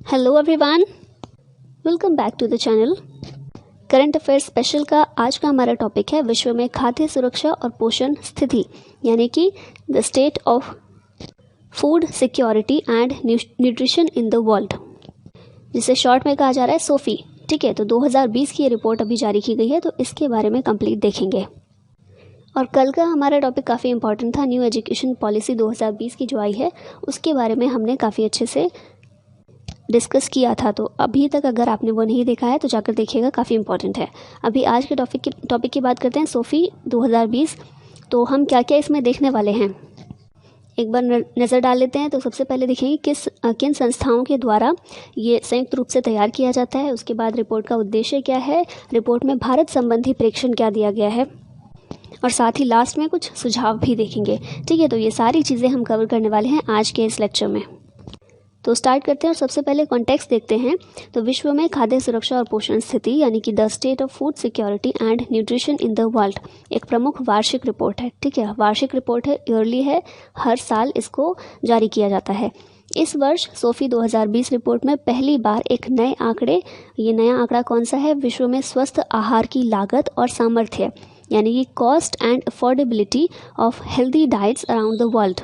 Hello everyone, welcome back to the channel. Current affairs special का आज का हमारा टॉपिक है विश्व में खाद्य सुरक्षा और पोषण स्थिति, यानी कि the state of food security and nutrition in the world, जिसे शॉर्ट में कहा जा रहा है सोफी। ठीक है, तो 2020 की ये रिपोर्ट अभी जारी की गई है, तो इसके बारे में कंप्लीट देखेंगे। और कल का हमारा टॉपिक काफ़ी इंपॉर्टेंट था, न्यू एजुकेशन पॉलिसी 2020 की जो आई है उसके बारे में हमने काफ़ी अच्छे से डिस्कस किया था। तो अभी तक अगर आपने वो नहीं देखा है तो जाकर देखिएगा, काफ़ी इंपॉर्टेंट है। अभी आज के टॉपिक की बात करते हैं, सोफी 2020। तो हम क्या क्या इसमें देखने वाले हैं एक बार नज़र डाल लेते हैं। तो सबसे पहले देखेंगे किन संस्थाओं के द्वारा ये संयुक्त रूप से तैयार किया जाता है। उसके बाद रिपोर्ट का उद्देश्य क्या है, रिपोर्ट में भारत संबंधी प्रेक्षण क्या दिया गया है, और साथ ही लास्ट में कुछ सुझाव भी देखेंगे। ठीक है, तो ये सारी चीज़ें हम कवर करने वाले हैं आज के इस लेक्चर में। तो स्टार्ट करते हैं और सबसे पहले कॉन्टेक्स्ट देखते हैं। तो विश्व में खाद्य सुरक्षा और पोषण स्थिति, यानी कि the state of food security and nutrition in the world, एक प्रमुख वार्षिक रिपोर्ट है। ठीक है, वार्षिक रिपोर्ट है, ईयरली है, हर साल इसको जारी किया जाता है। इस वर्ष सोफी 2020 रिपोर्ट में पहली बार एक नए आंकड़े, ये नया आंकड़ा कौन सा है, विश्व में स्वस्थ आहार की लागत और सामर्थ्य, यानी कि cost and affordability of healthy diets around the world,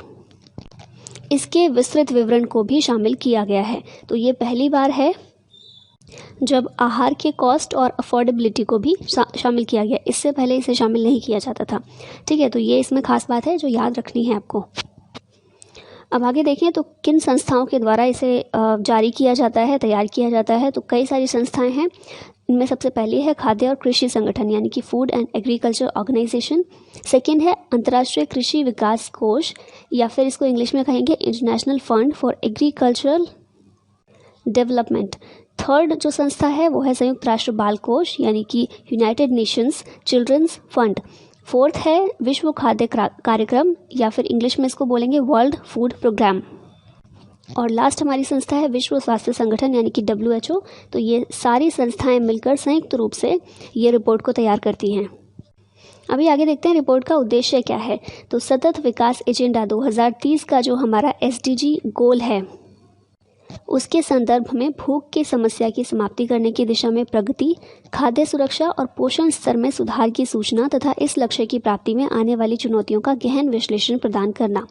इसके विस्तृत विवरण को भी शामिल किया गया है। तो ये पहली बार है जब आहार के कॉस्ट और अफोर्डेबिलिटी को भी शामिल किया गया। इससे पहले इसे शामिल नहीं किया जाता था। ठीक है, तो ये इसमें खास बात है जो याद रखनी है आपको। अब आगे देखें तो किन संस्थाओं के द्वारा इसे जारी किया जाता है, तैयार किया जाता है। तो कई सारी संस्थाएं हैं। इनमें सबसे पहली है खाद्य और कृषि संगठन, यानी कि food and agriculture organization. Second है अंतर्राष्ट्रीय कृषि विकास कोष, या फिर इसको इंग्लिश में कहेंगे international fund for agricultural development. Third जो संस्था है वो है संयुक्त राष्ट्र बाल कोष, यानी कि United Nations children's fund. Fourth है विश्व खाद्य कार्यक्रम, या फिर इंग्लिश में इसको बोलेंगे वर्ल्ड फूड प्रोग्राम। और लास्ट हमारी संस्था है विश्व स्वास्थ्य संगठन, यानी कि WHO। तो ये सारी संस्थाएं मिलकर संयुक्त रूप से ये रिपोर्ट को तैयार करती हैं। अभी आगे देखते हैं रिपोर्ट का उद्देश्य क्या है। तो सतत विकास एजेंडा 2030 का जो हमारा SDG गोल है, उसके संदर्भ में भूख की समस्या की समाप्ति करने की दिशा में प्रगति, खाद्य सुरक्षा और पोषण स्तर में सुधार की सूचना तथा इस लक्ष्य की प्राप्ति में आने वाली चुनौतियों का गहन विश्लेषण प्रदान करना।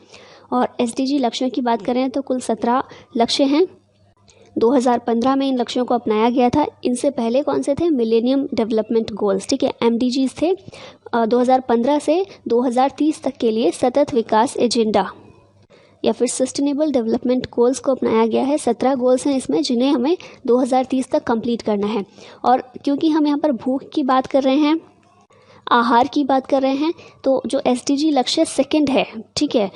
और SDG लक्ष्यों की बात करें तो कुल 17 लक्ष्य हैं। 2015 में इन लक्ष्यों को अपनाया गया था। इनसे पहले कौन से थे, मिलेनियम डेवलपमेंट गोल्स। ठीक है, MDGs थे। 2015 से 2030 तक के लिए सतत विकास एजेंडा या फिर सस्टेनेबल डेवलपमेंट गोल्स को अपनाया गया है। 17 गोल्स हैं इसमें, जिन्हें हमें 2030 तक कंप्लीट करना है। और क्योंकि हम यहाँ पर भूख की बात कर रहे हैं, आहार की बात कर रहे हैं, तो जो SDG लक्ष्य सेकंड है, ठीक है,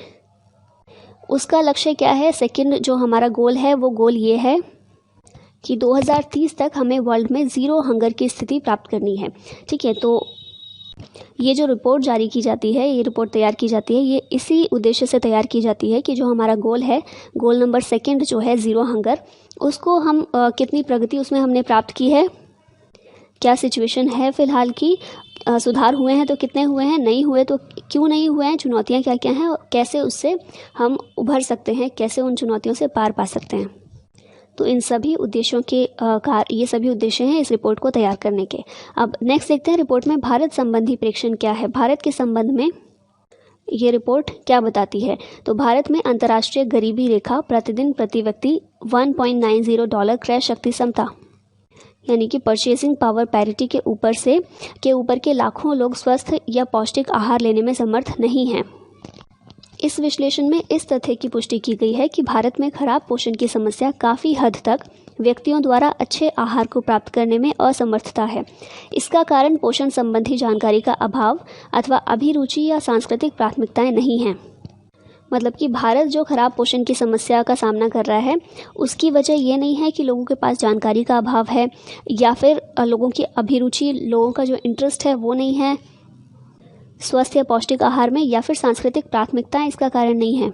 उसका लक्ष्य क्या है, सेकंड जो हमारा गोल है वो गोल ये है कि 2030 तक हमें वर्ल्ड में ज़ीरो हंगर की स्थिति प्राप्त करनी है। ठीक है, तो ये जो रिपोर्ट जारी की जाती है, ये रिपोर्ट तैयार की जाती है, ये इसी उद्देश्य से तैयार की जाती है कि जो हमारा गोल है, गोल नंबर सेकंड जो है ज़ीरो हंगर, उसको हम कितनी प्रगति उसमें हमने प्राप्त की है, क्या सिचुएशन है फ़िलहाल की, सुधार हुए हैं तो कितने हुए हैं, नहीं हुए तो क्यों नहीं हुए हैं, चुनौतियां क्या क्या हैं, और कैसे उससे हम उभर सकते हैं, कैसे उन चुनौतियों से पार पा सकते हैं। तो इन सभी उद्देश्यों के ये सभी उद्देश्य हैं इस रिपोर्ट को तैयार करने के। अब नेक्स्ट देखते हैं रिपोर्ट में भारत संबंधी प्रेक्षण क्या है, भारत के संबंध में ये रिपोर्ट क्या बताती है। तो भारत में अंतर्राष्ट्रीय गरीबी रेखा प्रतिदिन प्रति व्यक्ति $1.90 क्रय शक्ति क्षमता, यानी कि परचेसिंग पावर पैरिटी के ऊपर के लाखों लोग स्वस्थ या पौष्टिक आहार लेने में समर्थ नहीं हैं। इस विश्लेषण में इस तथ्य की पुष्टि की गई है कि भारत में खराब पोषण की समस्या काफ़ी हद तक व्यक्तियों द्वारा अच्छे आहार को प्राप्त करने में असमर्थता है। इसका कारण पोषण संबंधी जानकारी का अभाव अथवा अभिरुचि या सांस्कृतिक प्राथमिकताएं नहीं हैं। मतलब कि भारत जो खराब पोषण की समस्या का सामना कर रहा है, उसकी वजह ये नहीं है कि लोगों के पास जानकारी का अभाव है, या फिर लोगों की अभिरुचि, लोगों का जो इंटरेस्ट है वो नहीं है स्वस्थ या पौष्टिक आहार में, या फिर सांस्कृतिक प्राथमिकताएं इसका कारण नहीं है,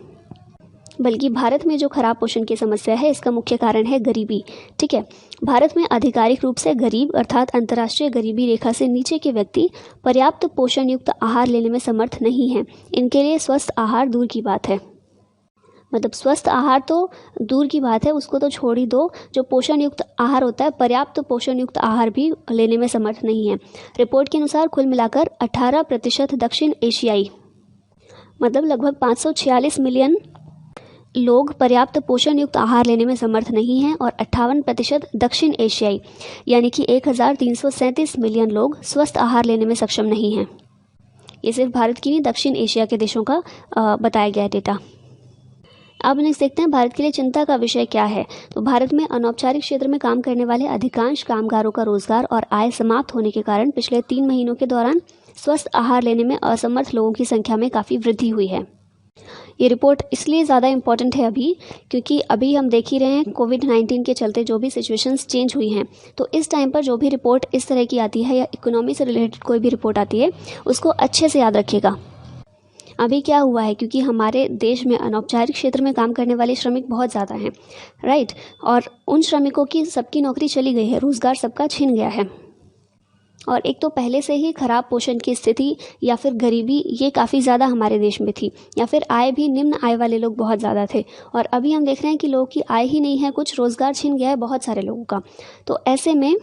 बल्कि भारत में जो खराब पोषण की समस्या है इसका मुख्य कारण है गरीबी। ठीक है, भारत में आधिकारिक रूप से गरीब अर्थात अंतर्राष्ट्रीय गरीबी रेखा से नीचे के व्यक्ति पर्याप्त पोषण युक्त आहार लेने में समर्थ नहीं हैं। इनके लिए स्वस्थ आहार दूर की बात है। मतलब स्वस्थ आहार तो दूर की बात है, उसको तो छोड़ ही दो, जो पोषण युक्त आहार होता है, पर्याप्त पोषण युक्त आहार भी लेने में समर्थ नहीं है। रिपोर्ट के अनुसार कुल मिलाकर 18% दक्षिण एशियाई, मतलब लगभग 546 मिलियन लोग पर्याप्त पोषण युक्त आहार लेने में समर्थ नहीं हैं और 58% दक्षिण एशियाई यानी कि 1337 मिलियन लोग स्वस्थ आहार लेने में सक्षम नहीं हैं। ये सिर्फ भारत की नहीं, दक्षिण एशिया के देशों का बताया गया डेटा। अब नेक्स्ट देखते हैं भारत के लिए चिंता का विषय क्या है। तो भारत में अनौपचारिक क्षेत्र में काम करने वाले अधिकांश कामगारों का रोजगार और आय समाप्त होने के कारण पिछले 3 महीनों के दौरान स्वस्थ आहार लेने में असमर्थ लोगों की संख्या में काफ़ी वृद्धि हुई है। ये रिपोर्ट इसलिए ज़्यादा इम्पॉर्टेंट है अभी, क्योंकि अभी हम देख ही रहे हैं कोविड-19 के चलते जो भी सिचुएशंस चेंज हुई हैं, तो इस टाइम पर जो भी रिपोर्ट इस तरह की आती है या इकोनॉमी से रिलेटेड कोई भी रिपोर्ट आती है, उसको अच्छे से याद रखिएगा। अभी क्या हुआ है, क्योंकि हमारे देश में अनौपचारिक क्षेत्र में काम करने वाले श्रमिक बहुत ज़्यादा हैं, राइट, और उन श्रमिकों की सबकी नौकरी चली गई है, रोज़गार सबका छिन गया है। और एक तो पहले से ही खराब पोषण की स्थिति या फिर गरीबी ये काफ़ी ज़्यादा हमारे देश में थी, या फिर आय भी निम्न आय वाले लोग बहुत ज़्यादा थे, और अभी हम देख रहे हैं कि लोगों की आय ही नहीं है, कुछ रोज़गार छिन गया है बहुत सारे लोगों का। तो ऐसे में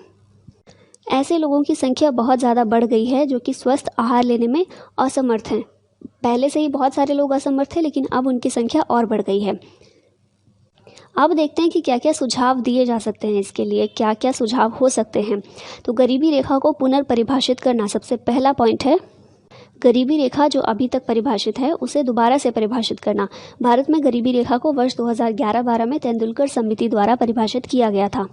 ऐसे लोगों की संख्या बहुत ज़्यादा बढ़ गई है जो कि स्वस्थ आहार लेने में असमर्थ हैं। पहले से ही बहुत सारे लोग असमर्थ थे, लेकिन अब उनकी संख्या और बढ़ गई है। अब देखते हैं कि क्या क्या सुझाव दिए जा सकते हैं, इसके लिए क्या क्या सुझाव हो सकते हैं। तो गरीबी रेखा को पुनर्परिभाषित करना सबसे पहला पॉइंट है। गरीबी रेखा जो अभी तक परिभाषित है उसे दोबारा से परिभाषित करना। भारत में गरीबी रेखा को वर्ष 2011-12 में तेंदुलकर समिति द्वारा परिभाषित किया गया था।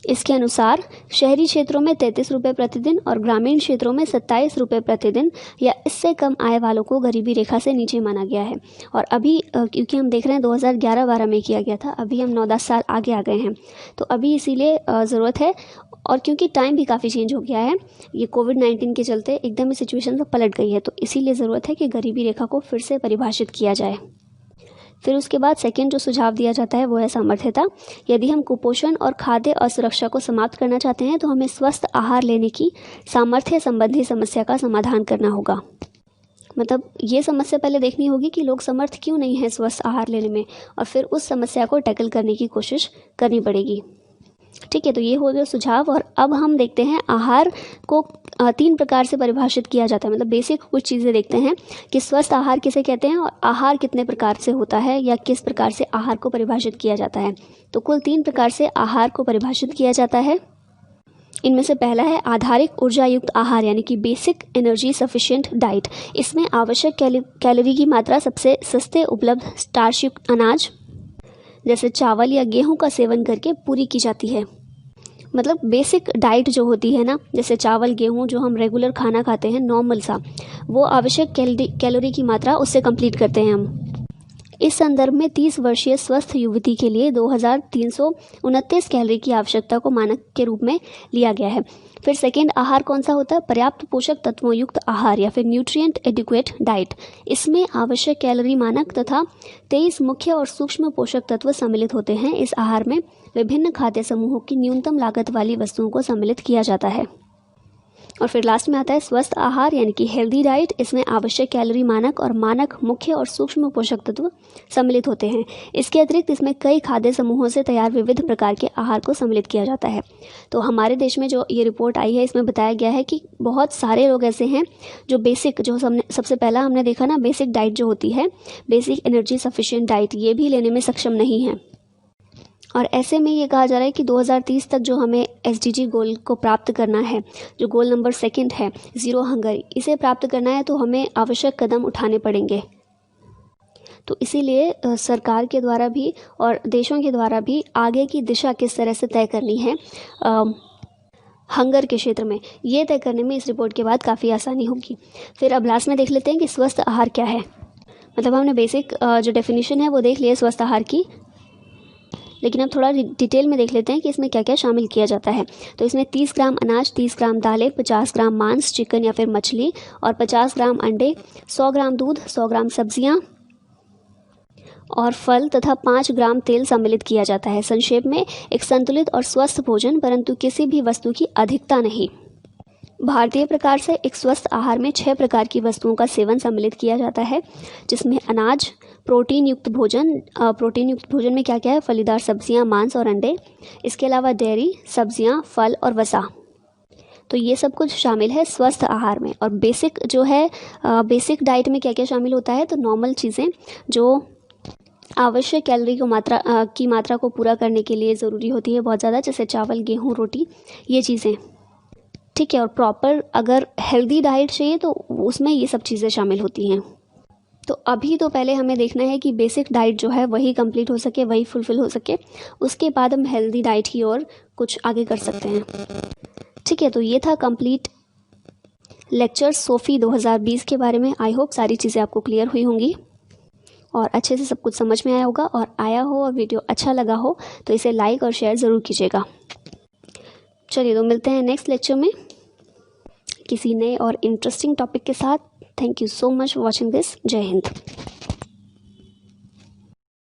इसके अनुसार शहरी क्षेत्रों में 33 रुपये प्रतिदिन और ग्रामीण क्षेत्रों में 27 रुपये प्रतिदिन या इससे कम आय वालों को गरीबी रेखा से नीचे माना गया है। और अभी क्योंकि हम देख रहे हैं 2011-12 में किया गया था, अभी हम 9-10 साल आगे आ गए हैं, तो अभी इसीलिए ज़रूरत है। और क्योंकि टाइम भी काफ़ी चेंज हो गया है, ये कोविड-19 के चलते एकदम ही सिचुएशन तो पलट गई है, तो इसीलिए ज़रूरत है कि गरीबी रेखा को फिर से परिभाषित किया जाए। फिर उसके बाद सेकेंड जो सुझाव दिया जाता है वो है सामर्थ्यता। यदि हम कुपोषण और खाद्य असुरक्षा को समाप्त करना चाहते हैं तो हमें स्वस्थ आहार लेने की सामर्थ्य संबंधी समस्या का समाधान करना होगा। मतलब ये समस्या पहले देखनी होगी कि लोग समर्थ क्यों नहीं हैं स्वस्थ आहार लेने में, और फिर उस समस्या को टैकल करने की कोशिश करनी पड़ेगी। ठीक है, तो ये हो गया सुझाव। और अब हम देखते हैं आहार को 3 प्रकार से परिभाषित किया जाता है। मतलब बेसिक कुछ चीज़ें देखते हैं कि स्वस्थ आहार किसे कहते हैं और आहार कितने प्रकार से होता है या किस प्रकार से आहार को परिभाषित किया जाता है। तो कुल 3 प्रकार से आहार को परिभाषित किया जाता है। इनमें से पहला है आधारिक ऊर्जा युक्त आहार, यानी कि बेसिक एनर्जी सफिशिएंट डाइट। इसमें आवश्यक कैलोरी की मात्रा सबसे सस्ते उपलब्ध स्टार्च युक्त अनाज जैसे चावल या गेहूं का सेवन करके पूरी की जाती है। मतलब बेसिक डाइट जो होती है ना, जैसे चावल गेहूं जो हम रेगुलर खाना खाते हैं नॉर्मल सा, वो आवश्यक कैलोरी की मात्रा उससे कंप्लीट करते हैं हम। इस संदर्भ में 30 वर्षीय स्वस्थ युवती के लिए 2329 कैलोरी की आवश्यकता को मानक के रूप में लिया गया है। फिर सेकेंड आहार कौन सा होता है? पर्याप्त पोषक तत्वों युक्त आहार या फिर न्यूट्रिएंट एडिक्वेट डाइट। इसमें आवश्यक कैलोरी मानक तथा 23 मुख्य और सूक्ष्म पोषक तत्व सम्मिलित होते हैं। इस आहार में विभिन्न खाद्य समूहों की न्यूनतम लागत वाली वस्तुओं को सम्मिलित किया जाता है। और फिर लास्ट में आता है स्वस्थ आहार यानी कि हेल्दी डाइट। इसमें आवश्यक कैलोरी मानक और मानक मुख्य और सूक्ष्म पोषक तत्व सम्मिलित होते हैं। इसके अतिरिक्त इसमें कई खाद्य समूहों से तैयार विविध प्रकार के आहार को सम्मिलित किया जाता है। तो हमारे देश में जो ये रिपोर्ट आई है इसमें बताया गया है कि बहुत सारे लोग ऐसे हैं जो बेसिक, जो सबसे पहला हमने देखा ना, बेसिक डाइट जो होती है, बेसिक एनर्जी सफिशिएंट डाइट, ये भी लेने में सक्षम नहीं है। और ऐसे में ये कहा जा रहा है कि 2030 तक जो हमें SDG गोल को प्राप्त करना है, जो गोल नंबर 2 है, ज़ीरो हंगर, इसे प्राप्त करना है तो हमें आवश्यक कदम उठाने पड़ेंगे। तो इसीलिए सरकार के द्वारा भी और देशों के द्वारा भी आगे की दिशा किस तरह से तय करनी है हंगर के क्षेत्र में, ये तय करने में इस रिपोर्ट के बाद काफ़ी आसानी होगी। फिर अब लास्ट में देख लेते हैं कि स्वस्थ आहार क्या है। मतलब हमने बेसिक जो डेफिनेशन है वो देख लिया स्वस्थ आहार की, लेकिन अब थोड़ा डिटेल में देख लेते हैं कि इसमें क्या क्या शामिल किया जाता है। तो इसमें 30 ग्राम अनाज, 30 ग्राम दालें, 50 ग्राम मांस, चिकन या फिर मछली और 50 ग्राम अंडे, 100 ग्राम दूध, 100 ग्राम सब्जियां और फल तथा 5 ग्राम तेल सम्मिलित किया जाता है। संक्षेप में एक संतुलित और स्वस्थ भोजन, परंतु किसी भी वस्तु की अधिकता नहीं। भारतीय प्रकार से एक स्वस्थ आहार में 6 प्रकार की वस्तुओं का सेवन सम्मिलित किया जाता है, जिसमें अनाज, प्रोटीन युक्त भोजन में क्या क्या है, फलीदार सब्जियां, मांस और अंडे, इसके अलावा डेयरी, सब्जियां, फल और वसा। तो ये सब कुछ शामिल है स्वस्थ आहार में। और बेसिक जो है बेसिक डाइट में क्या क्या शामिल होता है, तो नॉर्मल चीज़ें जो आवश्यक कैलोरी की मात्रा को पूरा करने के लिए ज़रूरी होती है बहुत ज़्यादा, जैसे चावल, गेहूँ, रोटी, ये चीज़ें, ठीक है। और प्रॉपर अगर हेल्दी डाइट चाहिए तो उसमें ये सब चीज़ें शामिल होती हैं। तो अभी तो पहले हमें देखना है कि बेसिक डाइट जो है वही कंप्लीट हो सके, वही फुलफ़िल हो सके, उसके बाद हम हेल्दी डाइट की ओर कुछ आगे कर सकते हैं, ठीक है। तो ये था कंप्लीट लेक्चर सोफ़ी 2020 के बारे में। आई होप सारी चीज़ें आपको क्लियर हुई होंगी और अच्छे से सब कुछ समझ में आया होगा। और आया हो और वीडियो अच्छा लगा हो तो इसे लाइक और शेयर ज़रूर कीजिएगा। चलिए, तो मिलते हैं नेक्स्ट लेक्चर में किसी नए और इंटरेस्टिंग टॉपिक के साथ। Thank you so much for watching this. जय हिंद।